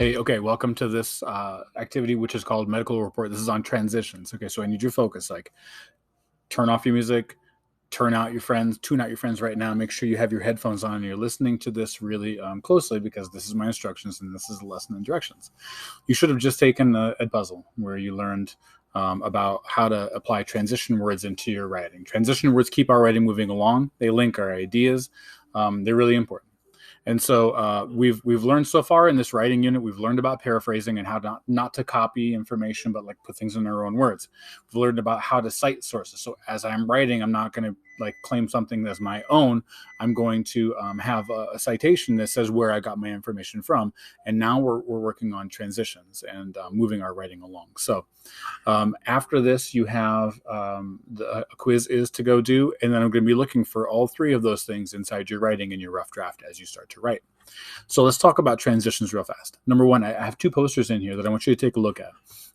Hey, okay, welcome to this activity, which is called medical report. This is on transitions. Okay, so I need your focus. Like, turn off your music, tune out your friends right now. Make sure you have your headphones on and you're listening to this really closely because this is my instructions and this is the lesson and directions. You should have just taken a puzzle where you learned about how to apply transition words into your writing. Transition words keep our writing moving along. They link our ideas. They're really important. And so we've learned so far in this writing unit, we've learned about paraphrasing and how not to copy information, but like put things in our own words. We've learned about how to cite sources. So as I'm writing, I'm not going to like claim something as my own. I'm going to have a citation that says where I got my information from. And now we're working on transitions and moving our writing along. So after this, you have a quiz is to go do, and then I'm going to be looking for all three of those things inside your writing in your rough draft as you start to write. So let's talk about transitions real fast. Number one, I have two posters in here that I want you to take a look at.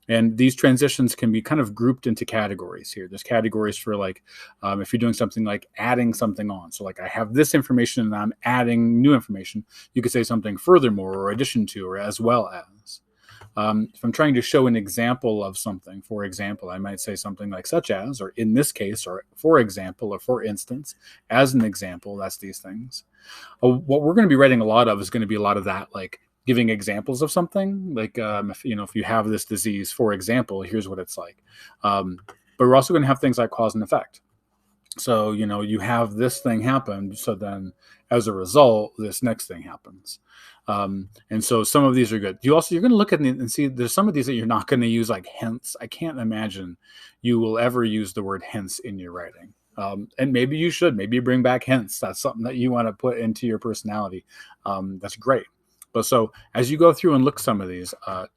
And these transitions can be kind of grouped into categories here. There's categories for like, if you're doing something like adding something on. So like I have this information and I'm adding new information. You could say something furthermore or addition to or as well as. If I'm trying to show an example of something, for example, I might say something like such as, or in this case, or for example, or for instance, as an example, that's these things. What we're going to be writing a lot of is going to be a lot of that, like giving examples of something. Like, if you have this disease, for example, here's what it's like. But we're also going to have things like cause and effect. So, you have this thing happen. So then as a result, this next thing happens. And so some of these are good. You're going to look at and see there's some of these that you're not going to use, like hence. I can't imagine you will ever use the word hence in your writing. And maybe you should. Maybe you bring back hence. That's something that you want to put into your personality. That's great. But so as you go through and look some of these,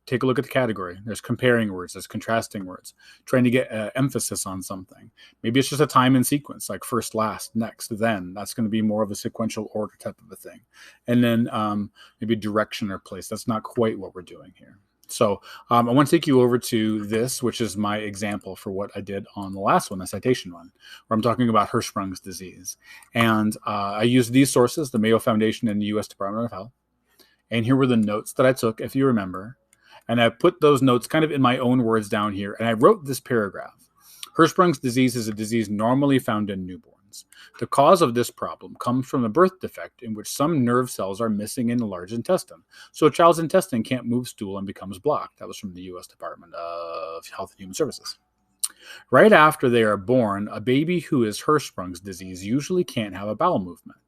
take a look at the category. There's comparing words, there's contrasting words, trying to get emphasis on something. Maybe it's just a time and sequence, like first, last, next, then. That's going to be more of a sequential order type of a thing. And then maybe direction or place. That's not quite what we're doing here. So I want to take you over to this, which is my example for what I did on the last one, the citation one, where I'm talking about Hirschsprung's disease. And I used these sources, the Mayo Foundation and the U.S. Department of Health. And here were the notes that I took, if you remember. And I put those notes kind of in my own words down here. And I wrote this paragraph. Hirschsprung's disease is a disease normally found in newborns. The cause of this problem comes from a birth defect in which some nerve cells are missing in the large intestine. So a child's intestine can't move stool and becomes blocked. That was from the U.S. Department of Health and Human Services. Right after they are born, a baby who is Hirschsprung's disease usually can't have a bowel movement.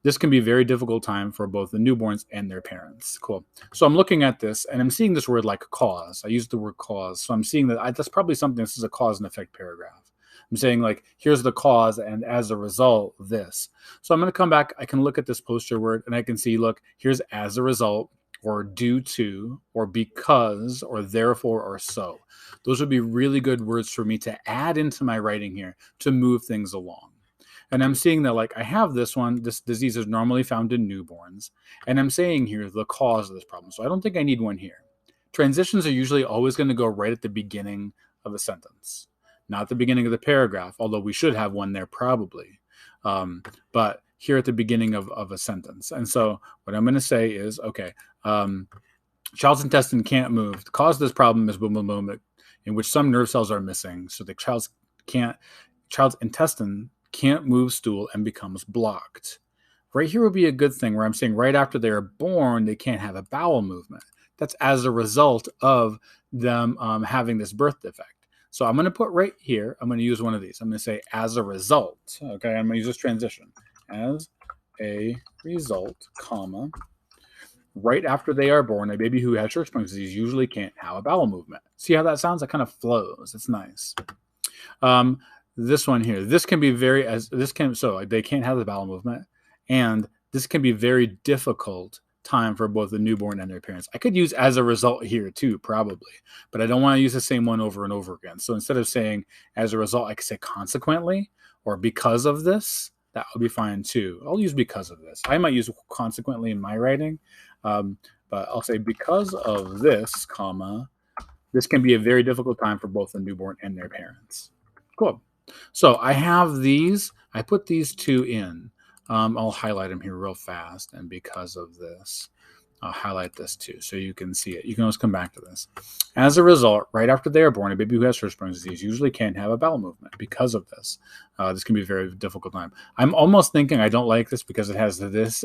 This can be a very difficult time for both the newborns and their parents. Cool. So I'm looking at this and I'm seeing this word like cause. I used the word cause. So I'm seeing that that's probably something, this is a cause and effect paragraph. I'm saying like, here's the cause and as a result, this. So I'm going to come back. I can look at this poster word and I can see, look, here's as a result or due to or because or therefore or so. Those would be really good words for me to add into my writing here to move things along. And I'm seeing that like I have this one, this disease is normally found in newborns. And I'm saying here the cause of this problem. So I don't think I need one here. Transitions are usually always going to go right at the beginning of a sentence, not the beginning of the paragraph, although we should have one there probably. But here at the beginning of a sentence. And so what I'm going to say is, okay, child's intestine can't move. The cause of this problem is boom, boom, boom, in which some nerve cells are missing. So the child's intestine can't move stool and becomes blocked. Right here would be a good thing where I'm saying right after they are born, they can't have a bowel movement. That's as a result of them having this birth defect. So I'm going to put right here, I'm going to use one of these. I'm going to say as a result. Okay, I'm going to use this transition. As a result, comma, right after they are born, a baby who has Hirschsprung's disease usually can't have a bowel movement. See how that sounds? That kind of flows. It's nice. This one here, this can be so they can't have the bowel movement, and this can be very difficult time for both the newborn and their parents. I could use as a result here too, probably, but I don't want to use the same one over and over again. So instead of saying as a result, I could say consequently or because of this. That would be fine too. I'll use because of this. I might use consequently in my writing, but I'll say because of this, comma, this can be a very difficult time for both the newborn and their parents. Cool. So I have these. I put these two in. I'll highlight them here real fast. And because of this, I'll highlight this too so you can see it. You can always come back to this. As a result, right after they are born, a baby who has Hirschsprung's disease usually can't have a bowel movement because of this. This can be a very difficult time. I'm almost thinking I don't like this because it has this,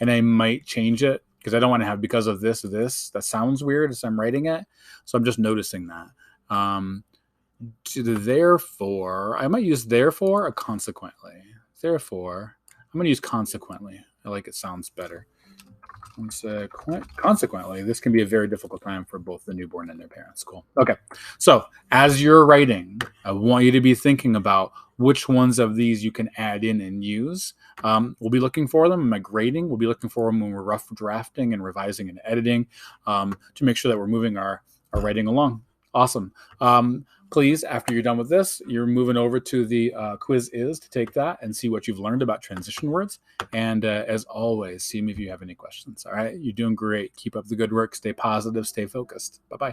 and I might change it because I don't want to have because of this. That sounds weird as I'm writing it. So I'm just noticing that. To the therefore, I might use therefore or consequently. Therefore, I'm going to use consequently. I like it sounds better. Consequently, this can be a very difficult time for both the newborn and their parents. Cool. Okay. So as you're writing, I want you to be thinking about which ones of these you can add in and use. We'll be looking for them in my grading. We'll be looking for them when we're rough drafting and revising and editing to make sure that we're moving our writing along. Awesome. Please, after you're done with this, you're moving over to the Quizizz to take that and see what you've learned about transition words. And as always, see me if you have any questions. All right. You're doing great. Keep up the good work. Stay positive. Stay focused. Bye-bye.